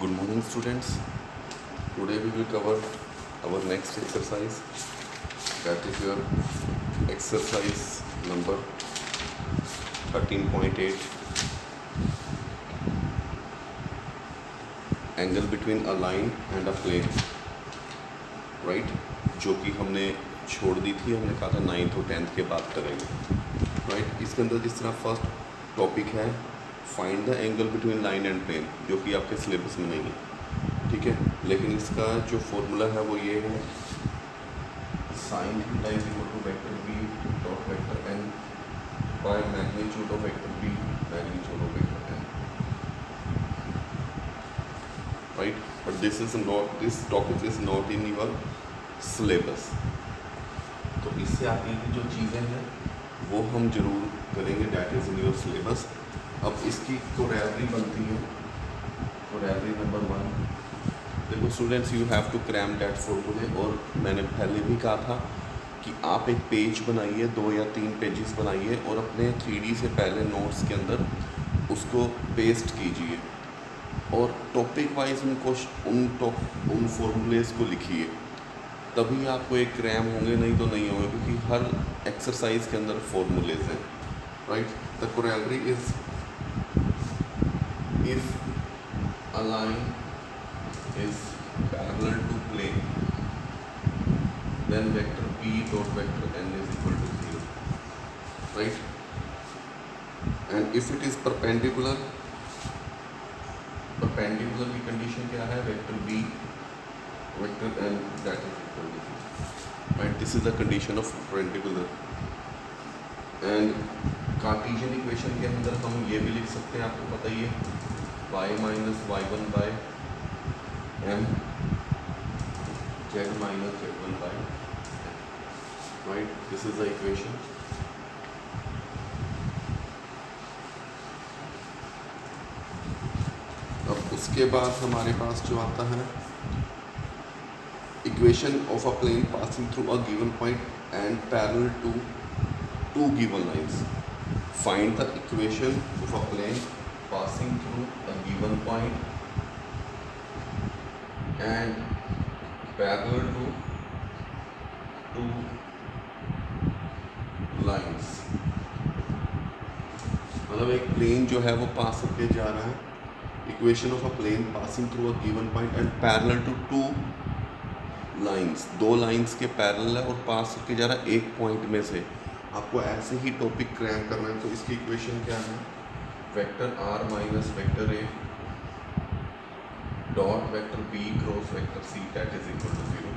Good morning, students. Today we will cover our next exercise, that is your exercise number 13.8, angle between a line and a plane, right? जो कि हमने छोड़ दी थी, हमने कहा था 9th और 10th के बाद करेंगे, right? इसके अंदर जिस तरह फर्स्ट टॉपिक है find the angle between line and plane, जो कि आपके सिलेबस में नहीं है, ठीक है। लेकिन इसका जो फॉर्मूला है वो ये है, sine theta is equal to vector b dot vector n by magnitude of vector b magnitude of vector n, right. But this topic is not in your syllabus, तो इससे आगे की जो चीज़ें हैं वो हम जरूर करेंगे, that is in your syllabus. अब इसकी कोरैलरी बनती है, कोरैलरी नंबर 1। देखो students, you have to cram that for today. और मैंने पहले भी कहा था कि आप एक पेज बनाइए, 2 या 3 पेजेस बनाइए और अपने 3D से पहले नोट्स के अंदर उसको पेस्ट कीजिए और टॉपिक वाइज उन फॉर्मूलेस को लिखिए, तभी आपको एक क्रैम होंगे, नहीं तो नहीं होंगे, क्योंकि हर एक्सरसाइज के अंदर फॉर्मूलेज हैं, right. The corollary is if a line is parallel to plane, then vector p dot vector n is equal to 0, right? And if it is perpendicular की condition क्या है, vector b vector n that is equal to 0, right? This is the condition of perpendicular. And Cartesian equation के अंदर हम ये भी लिख सकते हैं, आपको पता ही है, y minus y1 by m z minus z1 by m, right. This is the equation. अब उसके बाद हमारे पास जो आता है, equation of a plane passing through a given point and parallel to 2 given lines. Find the equation of a plane passing through a given point and parallel to 2 lines। मतलब एक प्लेन जो है वो पास होके जा रहा है, equation of a plane passing through a given point and parallel to 2 lines, 2 lines के पैरेलल है और पास होके जा रहा है एक पॉइंट में से। आपको ऐसे ही टॉपिक क्रैम करना है, तो इसकी इक्वेशन क्या है, vector r minus vector a dot vector b cross vector c that is equal to 0।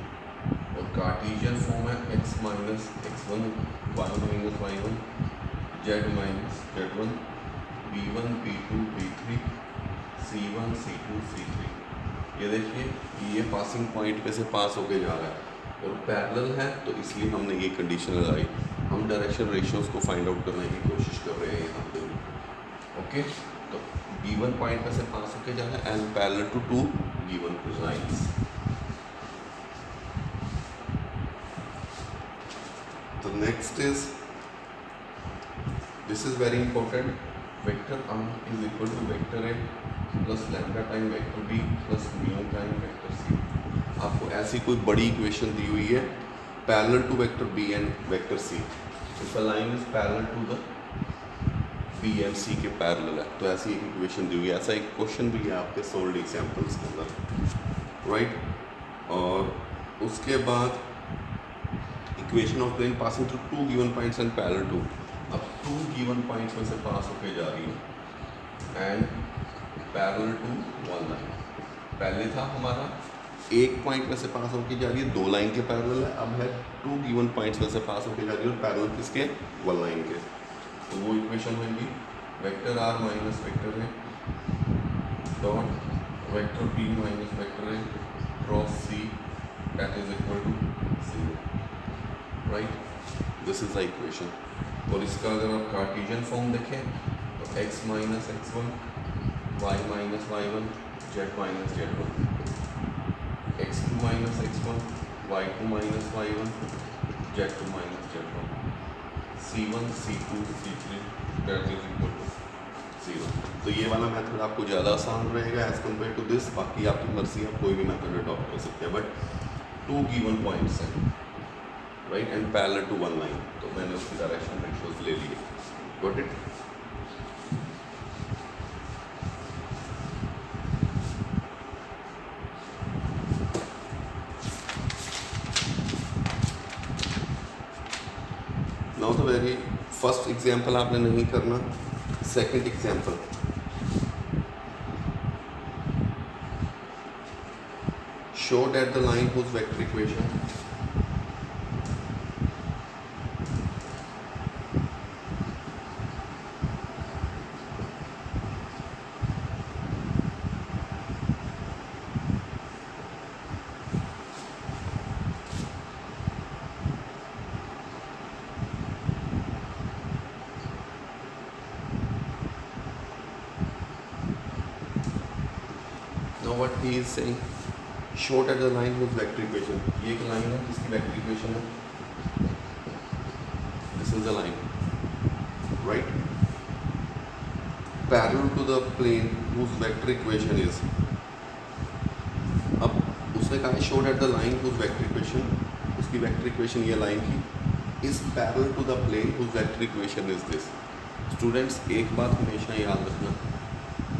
और कार्टेशियन फॉर्म है x minus x1 y1 minus y1 z minus z1 b1 b2 b3 c1 c2 c3। ये देखिए, ये passing point पे से पास होके जा रहा है और पैरेलल है, तो इसलिए हमने ये कंडीशन लगाई। हम डायरेक्शन रेशियोज को फाइंड आउट करने की कोशिश कर रहे हैं यहाँ पे, ओके। तो गिवन पॉइंट पे से पास होके जाना है and parallel to 2 given lines. तो next is, this is very important, vector r is equal to vector a plus lambda time vector b plus mu time vector c। आपको ऐसी कोई बड़ी इक्वेशन दी हुई है, parallel to vector b and vector c। If a line is parallel to the b and c के parallel है, तो ऐसी एक इक्वेशन दी हुई है। ऐसा एक क्वेश्चन भी है आपके सोल्ड एग्जाम्पल्स के अंदर, राइट। और उसके बाद equation of plane passing through 2 given points and parallel to. अब 2 गिवन पॉइंट्स में से पास होके जा रही है एंड पैरेलल टू 1 लाइन। पहले था हमारा एक पॉइंट में से पास होकर जा रही है, 2 लाइन के पैरेलल है, अब है 2 गिवन पॉइंट्स में से पास होकर जा रही है और पैरेलल किसके, 1 लाइन के। तो वो इक्वेशन होगी vector r minus vector a dot vector b minus vector a cross c that is equal to 0, right. This is the equation. और इसका अगर आप कार्टेशियन फॉर्म देखें तो x minus x1 y minus y1 z minus z1 x2 minus x1 y2 minus y1 z2 minus z1 c1 c2 c3 that is equal to 0। तो ये वाला method आपको ज़्यादा आसान रहेगा एज़ कम्पेयर टू दिस। बाकी आपकी मर्जी, आप कोई भी मेथड अडॉप्ट कर सकते हैं, बट 2 गिवन पॉइंट्स हैं, right, and parallel to 1 line, तो मैंने उसकी डायरेक्शन रेशियोज ले लिए। Got it? Now the very first example आपने नहीं करना, second example. Show that the line whose vector equation now what he is saying, show that the line whose vector equation, ये एक लाइन है जिसकी vector equation है, this is the line, right, parallel to the plane whose vector equation is, अब उसने कहा show that the line whose vector equation, उसकी vector equation ये लाइन की is parallel to the plane whose vector equation is this। Students एक बात हमेशा याद रखना,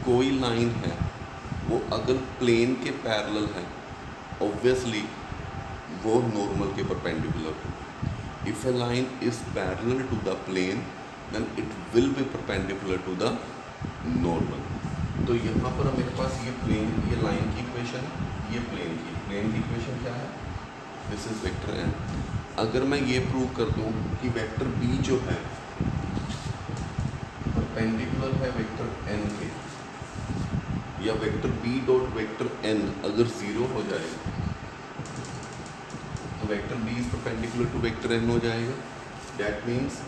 कोई लाइन है वो अगर प्लेन के पैरेलल है ऑब्वियसली वो नॉर्मल के परपेंडिकुलर हो। If a line is parallel to the plane then it will be perpendicular to the normal. तो यहाँ पर मेरे पास ये प्लेन, ये लाइन की इक्वेशन है, ये प्लेन की इक्वेशन क्या है, दिस इज वेक्टर एन। अगर मैं ये प्रूव कर दूँ कि वेक्टर बी जो है परपेंडिकुलर है वेक्टर एन के, या vector b dot vector n अगर ज़ीरो हो जाएगा तो vector b is perpendicular to vector n हो जाएगा। डैट मीन्स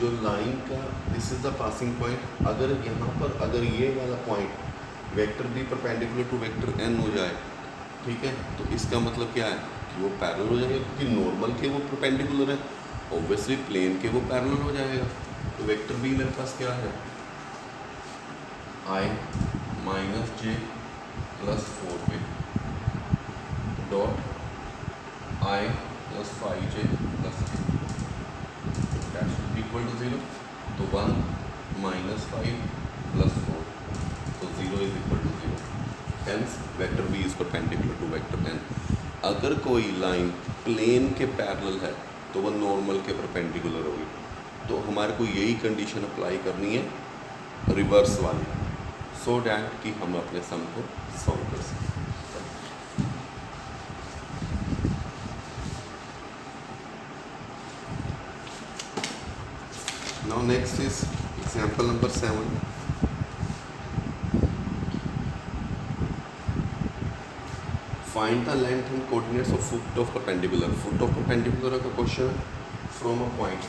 जो लाइन का this is the passing point, अगर यहाँ पर अगर ये वाला point vector b perpendicular to vector n हो जाए, ठीक है, तो इसका मतलब क्या है कि वो पैरेलल हो जाएगा, क्योंकि नॉर्मल के वो परपेंडिकुलर है, ऑब्वियसली प्लेन के वो पैरेलल हो जाएगा। तो वेक्टर बी मेरे पास क्या है, i minus j plus 4 dot i plus 5j plus that should be equal to 0। तो 1 माइनस 5 प्लस 4, तो 0 is equal to 0। Hence vector b is perpendicular to vector n. अगर कोई लाइन प्लेन के parallel है तो वह नॉर्मल के perpendicular होगी। तो हमारे को यही कंडीशन अप्लाई करनी है रिवर्स वाली, सो डैट कि हम अपने सम को सॉल्व कर सकें। Now next is example number 7। Find the length and coordinates of foot of perpendicular. Foot of perpendicular का क्वेश्चन फ्रॉम अ पॉइंट,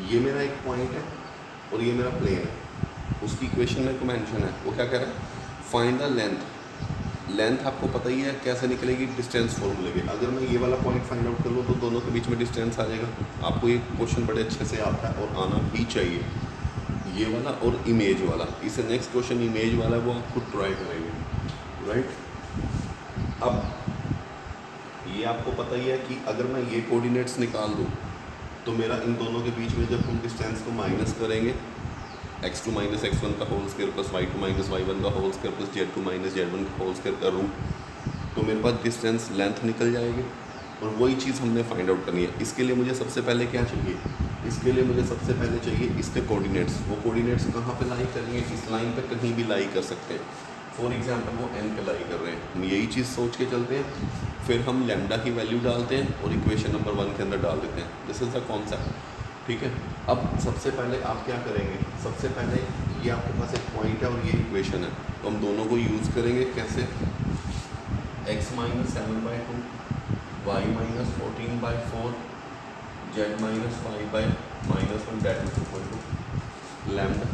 ये मेरा एक पॉइंट है और ये मेरा प्लेन है। उसकी इक्वेशन में को मेंशन है, वो क्या कह रहा है, फाइंड द लेंथ। लेंथ आपको पता ही है कैसे निकलेगी, डिस्टेंस फॉर्मूले के। अगर मैं ये वाला पॉइंट फाइंड आउट कर लूँ तो दोनों के बीच में डिस्टेंस आ जाएगा। आपको ये क्वेश्चन बड़े अच्छे से आता है और आना भी चाहिए, ये वाला और इमेज वाला। इससे नेक्स्ट क्वेश्चन इमेज वाला वो आप खुद ट्राई करेंगे, राइट। अब ये आपको पता ही है कि अगर मैं ये कोऑर्डिनेट्स निकाल दूँ तो मेरा इन दोनों के बीच में जब हम डिस्टेंस को माइनस करेंगे, x2 माइनस x1 का whole square plus y2 minus y1 का whole square plus z2 minus z1 का होल स्क्वायर का रूट, तो मेरे पास डिस्टेंस लेंथ निकल जाएगी। और वही चीज़ हमने फाइंड आउट करनी है। इसके लिए मुझे सबसे पहले क्या चाहिए, इसके लिए मुझे सबसे पहले चाहिए इसके कोऑर्डिनेट्स। वो कोऑर्डिनेट्स कहाँ पे लाई करेंगे, इस लाइन पे कहीं भी लाई कर सकते हैं। फॉर एग्जांपल वो n पे लाई कर रहे हैं, हम यही चीज़ सोच के चलते हैं। फिर हम लैम्डा की वैल्यू डालते हैं और इक्वेशन नंबर 1 के अंदर डाल देते हैं। दिस इज़ द कॉन्सेप्ट, ठीक है। अब सबसे पहले आप क्या करेंगे, सबसे पहले ये आपके पास एक पॉइंट है और ये इक्वेशन है, तो हम दोनों को यूज़ करेंगे कैसे, x minus 7/2 y minus 14/4 z minus 5/-1 that is equal to lambda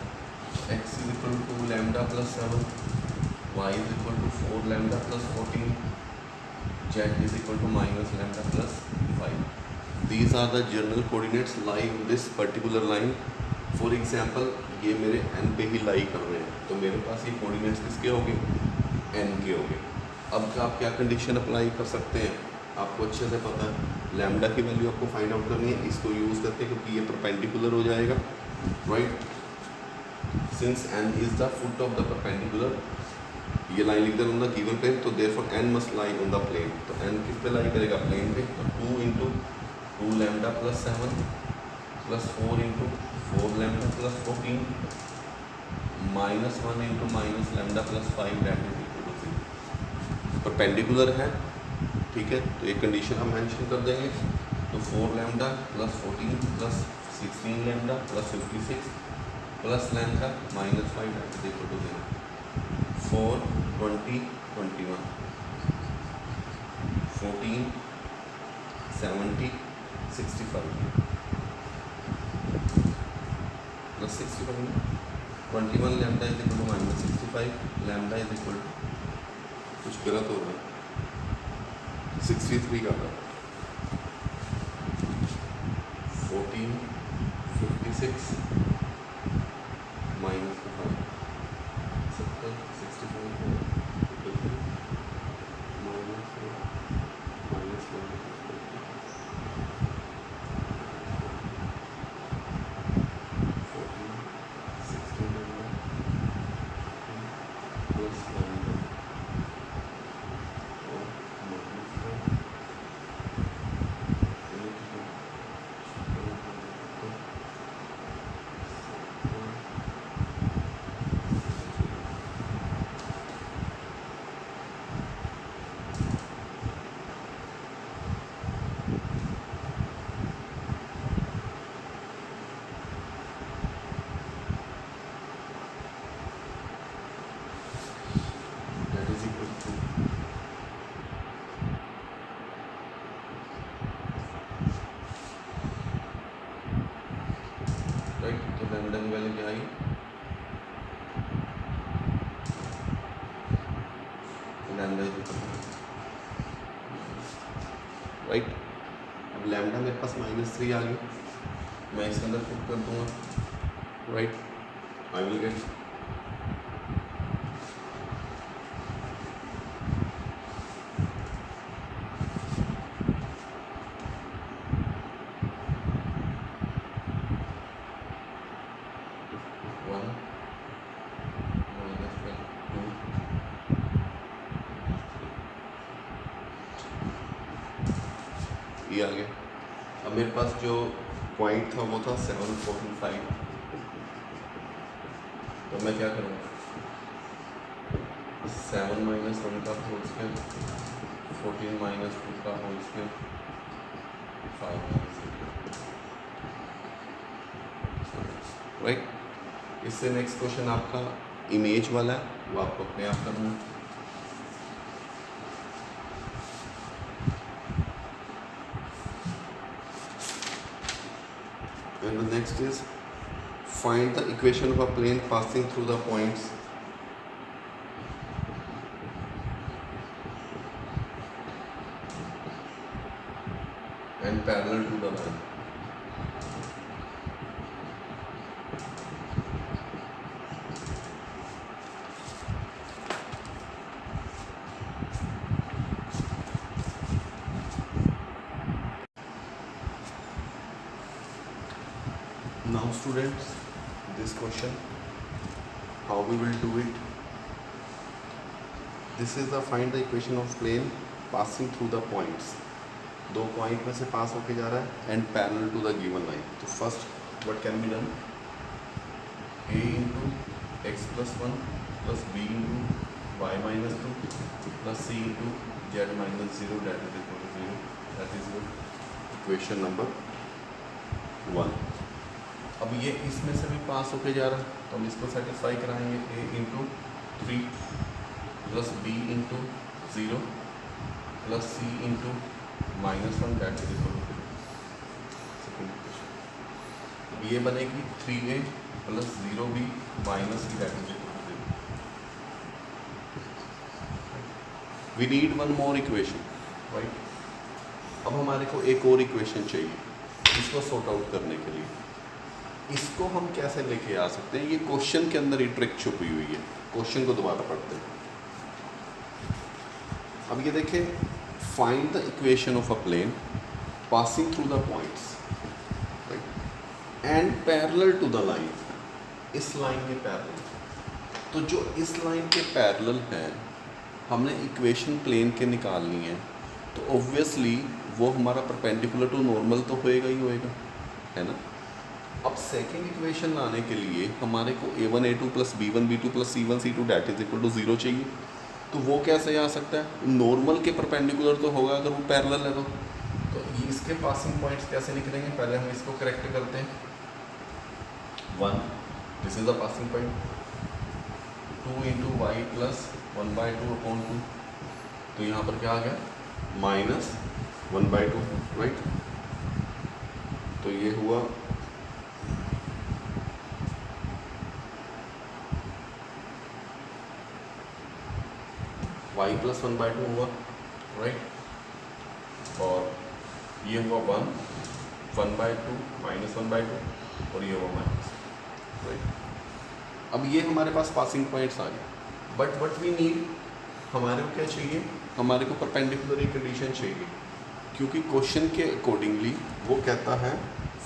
x is equal to lambda plus 7 y is equal to 4 lambda plus 14 z is equal to minus lambda plus 5. These are the general coordinates lie in this particular line. For example ये मेरे n पे ही लाई कर रहे हैं तो मेरे पास ये coordinates किसके होंगे n के होंगे. अब आप क्या कंडीशन अप्लाई कर सकते हैं आपको अच्छे से पता है. लैम्डा की वैल्यू आपको फाइंड आउट करनी है. इसको यूज़ करते हैं क्योंकि ये परपेंडिकुलर हो जाएगा right. Since n is the foot of the perpendicular ये लाइन लिख देना ऑन द गिवन प्लेन तो therefore n must lie on the plane. तो n किस पे लाई करेगा प्लेन पे. तो 2 × 2 lambda plus 7 plus 4 × 4 lambda plus 14 -1 × minus lambda plus 5 that is equal to 0. Perpendicular है ठीक है. तो एक कंडीशन हम मेंशन कर देंगे. तो 4 lambda plus 14 plus 16 lambda plus 56 plus lambda -5 that is equal to 0. 4 20 21 14 70 65 plus 65 21 lambda is equal to minus 65 lambda is equal to कुछ गलत हो रहा है 63 का था 14 56 माइनस 5 70 65 लैम्डा की वैल्यू क्या आई लैम्डा राइट. अब लैम्डा मेरे पास -3 आ गई मैं इसके अंदर पुट कर दूंगा राइट. आई विल गेट ये आ गया. अब मेरे पास जो पॉइंट था वो था 745 तो मैं क्या करूँगा 7 - 1 का होल स्क्वायर 14 - 2 का होल स्क्वायर 5 राइट. इससे नेक्स्ट क्वेश्चन आपका इमेज वाला है वो आपको अपने आप करना है. And the next is find the equation of a plane passing through the points and parallel to the line. Now students, this question, how we will do it. This is the find the equation of plane passing through the points. दो point में से पास होके जा रहा है and parallel to the given line. तो first what can be done a into x plus 1 plus b into y minus 2 plus c into z minus 0 that is equal to 0. That is your equation number 1. अब ये इसमें से भी पास होके जा रहा है तो हम इसको सेटिस्फाई कराएंगे a into 3 plus b into 0 plus c into -1 that is equal to 2। ये बनेगी 3a plus 0b minus c that is equal to 0। We need one more equation, right. अब हमारे को एक और इक्वेशन चाहिए इसको सॉर्ट आउट करने के लिए। इसको हम कैसे लेके आ सकते हैं? ये क्वेश्चन के अंदर ही ट्रिक छुपी हुई है। क्वेश्चन को दोबारा पढ़ते हैं। अब ये देखें, find the equation of a plane passing through the points and parallel to the line. इस लाइन के पैरेलल, तो जो इस लाइन के पैरेलल है हमने इक्वेशन प्लेन के निकालनी है, तो ऑब्वियसली वो हमारा परपेंडिकुलर टू नॉर्मल तो होएगा ही होएगा, है ना। अब सेकेंड इक्वेशन लाने के लिए हमारे को a1 a2 plus b1 b2 plus c1 c2 that is equal to 0 चाहिए। तो वो कैसे आ सकता है? नॉर्मल के परपेंडिकुलर तो होगा अगर वो पैरेलल है तो ये इसके पासिंग पॉइंट्स कैसे निकलेंगे? पहले हम इसको करेक्ट करते हैं। 1 this is the passing point, 2 into y plus 1/2/2, तो यहाँ पर क्या आ गया? -1/2, राइट। तो ये हुआ y प्लस 1/2 हुआ, राइट। और ये हुआ 1/2 -1/2 और ये हुआ माइनस, राइट। अब ये हमारे पास पासिंग पॉइंट्स आ गए। बट व्हाट वी नीड, हमारे को क्या चाहिए? हमारे को परपेंडिकुलर कंडीशन चाहिए, क्योंकि क्वेश्चन के अकॉर्डिंगली वो कहता है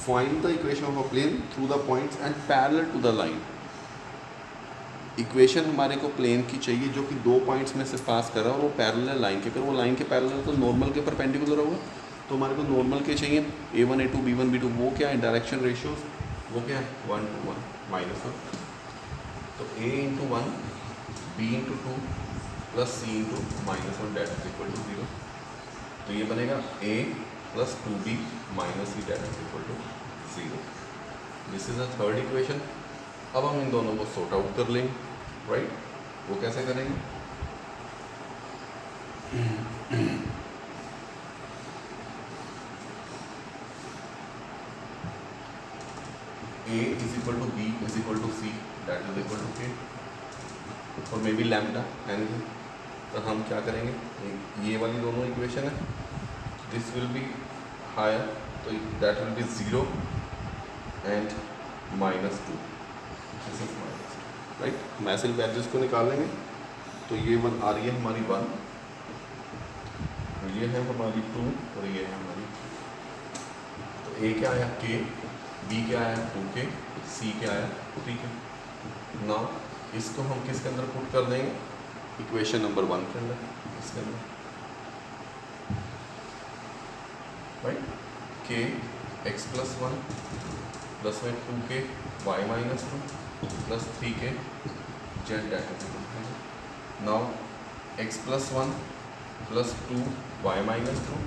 find the equation of a plane through the points and parallel to the line. Equation हमारे को प्लेन की चाहिए जो कि 2 पॉइंट्स में से पास कर रहा है और वो पैरेलल है लाइन के। अगर वो लाइन के पैरेलल तो नॉर्मल के परपेंडिकुलर होगा, तो हमारे को नॉर्मल के चाहिए a1 a2 b1 b2। वो क्या है? Direction ratios. वो क्या है? 1 to 1 -1। तो a into 1 b into 2 plus c into -1 that is equal to 0। तो ये बनेगा a plus 2b minus c that is equal to 0। This is the third equation. अब हम इन दोनों को सॉर्ट आउट कर लेंगे, राइट। वो कैसे करेंगे? a is equal to b is equal to c that is equal to k और मे बी लैम्डा एनीथिंग। तो हम क्या करेंगे? ये वाली दोनों इक्वेशन है, दिस विल बी हायर, तो that will be 0 and -2, right. हम ऐसे वैल्यूज को निकालेंगे। तो ये 1 आ रही है हमारी 1, ये है हमारी 2 और ये है हमारी 2। तो a क्या आया? k, b क्या आया? 2k, c क्या आया? 3k। नाउ इसको हम किसके अंदर पुट कर देंगे? इक्वेशन नंबर 1 के अंदर, इसके अंदर, right. k x plus 1 plus में 2k y minus 2 plus 3k z that is equal to. Now x plus 1 plus 2 y minus 2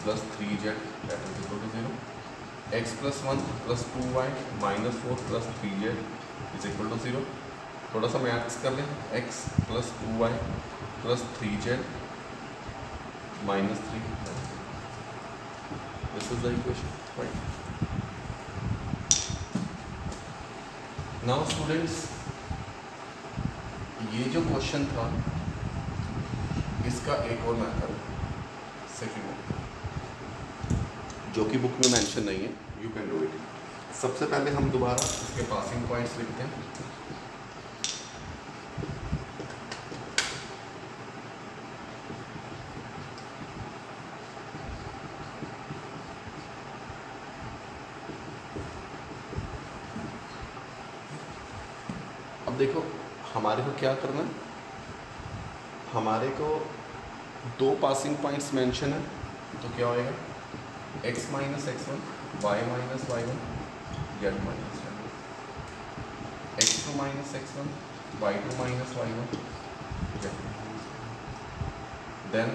plus 3z that is equal to 0। x plus 1 plus 2y minus 4 plus 3z is equal to 0। थोड़ा सा maths कर लें। x plus 2y plus 3z minus 3, this is the equation, right. Now students, ये जो question था इसका एक और मेथड, सेकंड मेथड, जो कि बुक में मेंशन नहीं है, यू कैन डू इट। सबसे पहले हम दोबारा इसके पासिंग पॉइंट्स लिखते हैं। अब देखो हमारे को क्या करना है, हमारे को 2 पासिंग पॉइंट्स मेंशन है, तो क्या होएगा? x minus x1 y minus y1 z minus z, x2 minus x1 y2 minus y1 z। Then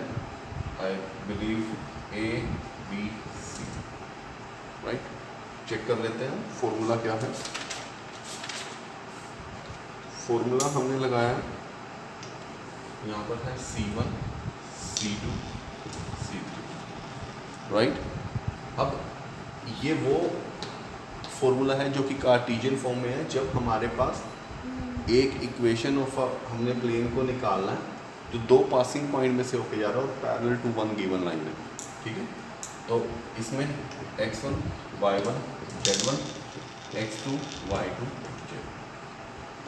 I believe a b c, right. Check कर लेते हैं फॉर्मूला क्या है। फॉर्मूला हमने लगाया, यहाँ पर है C1 C2 C3। राइट। अब ये वो फॉर्मूला है जो कि कार्टेशियन फॉर्म में है, जब हमारे पास एक इक्वेशन ऑफ हमने प्लेन को निकालना है जो दो पासिंग पॉइंट में से होके जा रहा है और parallel to one given line है, ठीक है। तो इसमें x1 y1 z1 x2 y2 z,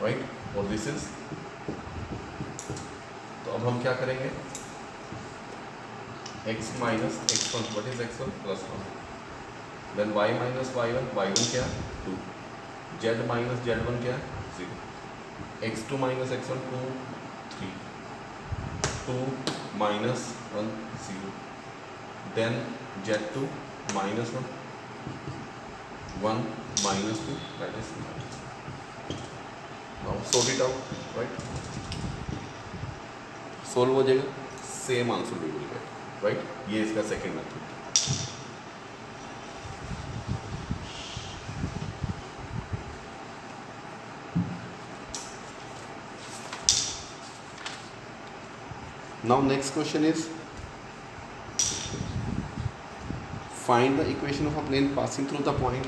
right. और दिस इज, तो अब हम क्या करेंगे, x minus x1, what is x1 plus 1, then y minus y1 क्या 2, z माइनस z1 क्या 0, x2 minus x1 2 3, 2 minus 1 0, then z2 minus 1 1 minus 2, that is now sort it out, right. Solve हो जाएगा, same answer we will get, right. ये इसका second method. Now next question is, find the equation of a plane passing through the point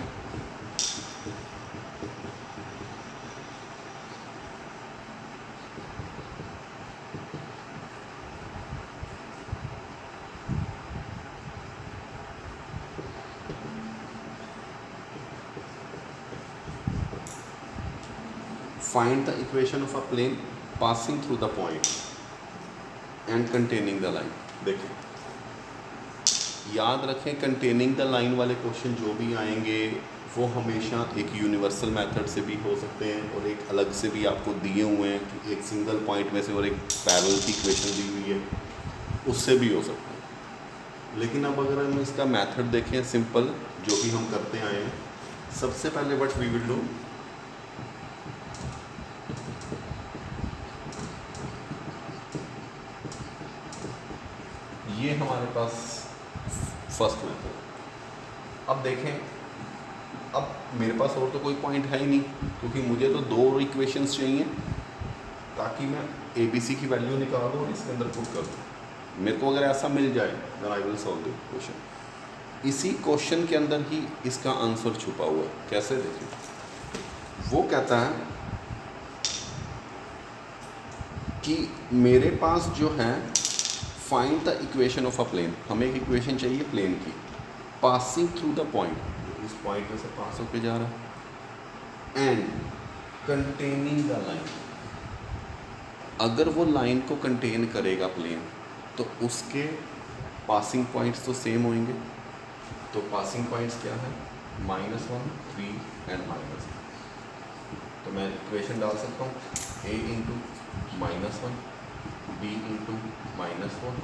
find the equation of a plane passing through the point and containing the line। देखें, याद रखें, containing the line वाले question जो भी आएंगे वो हमेशा एक यूनिवर्सल मेथड से भी हो सकते हैं और एक अलग से भी आपको दिए हुए हैं कि एक सिंगल पॉइंट में से और एक पैरेलल की इक्वेशन दी हुई है उससे भी हो सकता है। लेकिन अब अगर हम इसका मेथड देखें सिंपल जो भी हम करते आए हैं, सबसे पहले व्हाट वी विल डू, ये हमारे पास फर्स्ट मेथड। अब देखें, अब मेरे पास और तो कोई पॉइंट है ही नहीं क्योंकि मुझे तो दो इक्वेशंस चाहिए ताकि मैं ABC की वैल्यू निकालूँ और इसके अंदर पुट कर दूँ। मेरे को अगर ऐसा मिल जाए then I will solve the question. इसी क्वेश्चन के अंदर ही इसका आंसर छुपा हुआ है। कैसे देखें, वो कहता है कि मेरे पास जो है find the equation of a plane, हमें एक इक्वेशन चाहिए प्लेन की, पासिंग थ्रू द पॉइंट, इस पॉइंट में से पास होके जा रहा है, एंड कंटेनिंग द लाइन। अगर वो लाइन को कंटेन करेगा प्लेन तो उसके पासिंग पॉइंट्स तो सेम होंगे। तो पासिंग पॉइंट्स क्या है, -1 3 एंड -1। तो मैं इक्वेशन डाल सकता हूँ a into -1 b into -4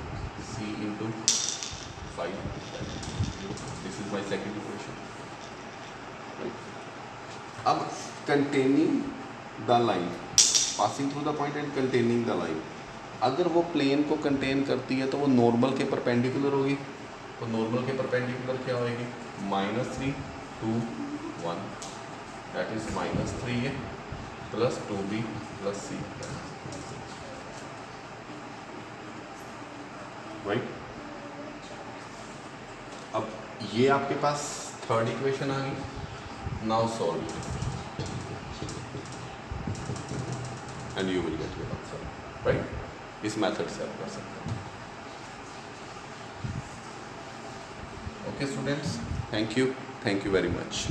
c into 5। This is my second equation. अब containing the line, passing through the point and containing the line, अगर वो प्लेन को कंटेन करती है तो वो नॉर्मल के परपेंडिकुलर होगी। तो नॉर्मल के परपेंडिकुलर क्या होगी, -3 2 1, दैट इज -3 है plus 2b plus c, right. अब ये आपके पास थर्ड इक्वेशन आ गई। Now solve and you will get your answer, right. इस मेथड से आप कर सकते हैं। Okay students, thank you very much.